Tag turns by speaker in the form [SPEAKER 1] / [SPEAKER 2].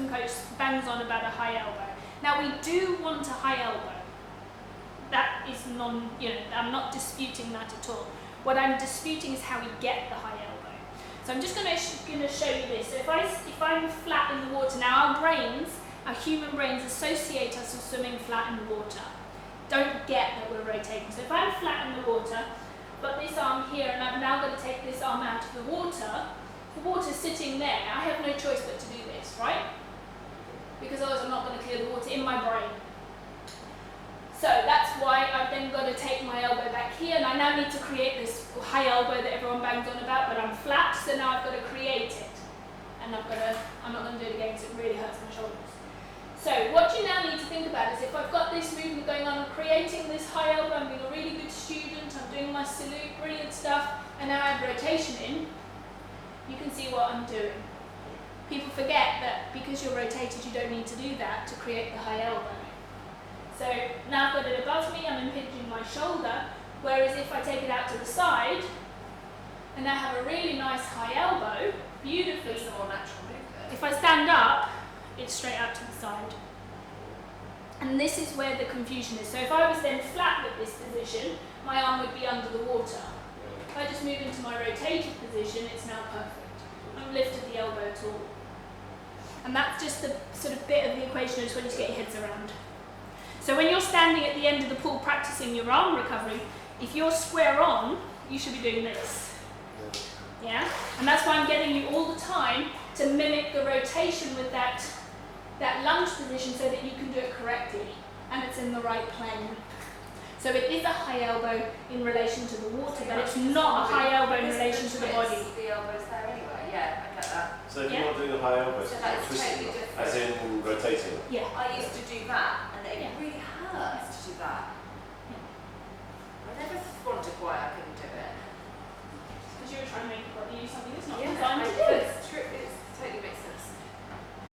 [SPEAKER 1] swim coach bangs on about a high elbow. Now we do want a high elbow. That is I'm not disputing that at all. What I'm disputing is how we get the high elbow. So I'm just going to show you this. So if I'm flat in the water, now our human brains associate us with swimming flat in the water. Don't get that we're rotating. So if I'm flat in the water, got this arm here, and I'm now going to take this arm out of the water's sitting there, I have no choice but to do this, right? Because otherwise I'm not going to clear the water in my brain. So that's why I've then got to take my elbow back here, and I now need to create this high elbow that everyone bangs on about, but I'm flat, so now I've got to create it. And I'm not going to do it again because it really hurts my shoulders. So what you now need to think about is if I've got this movement going on, I'm creating this high elbow, I'm being a really good student, I'm doing my salute, brilliant stuff, and now I have rotation in, you can see what I'm doing. People forget that because you're rotated, you don't need to do that to create the high elbow. So now I've got it above me, I'm impinging my shoulder, whereas if I take it out to the side, and I have a really nice high elbow, beautifully.
[SPEAKER 2] It's a more natural movement.
[SPEAKER 1] If I stand up, it's straight out to the side. And this is where the confusion is. So if I was then flat with this position, my arm would be under the water. If I just move into my rotated position, it's now perfect. I haven't lifted the elbow at all. And that's just the sort of bit of the equation I just want you to get your heads around. So when you're standing at the end of the pool practicing your arm recovery, if you're square on, you should be doing this. Yeah? And that's why I'm getting you all the time to mimic the rotation with that lunge position so that you can do it correctly and it's in the right plane. So it is a high elbow in relation to the water, but it's not a high elbow in relation to the body.
[SPEAKER 2] The elbow's there anyway, yeah, I get that.
[SPEAKER 3] So if you're not doing a high elbow,
[SPEAKER 2] So
[SPEAKER 3] it's
[SPEAKER 2] that is
[SPEAKER 3] twisting
[SPEAKER 2] totally
[SPEAKER 3] it,
[SPEAKER 2] different.
[SPEAKER 3] as in rotating.
[SPEAKER 1] Yeah.
[SPEAKER 2] I used to do that, and it
[SPEAKER 1] Yeah.
[SPEAKER 2] really hurts to do that.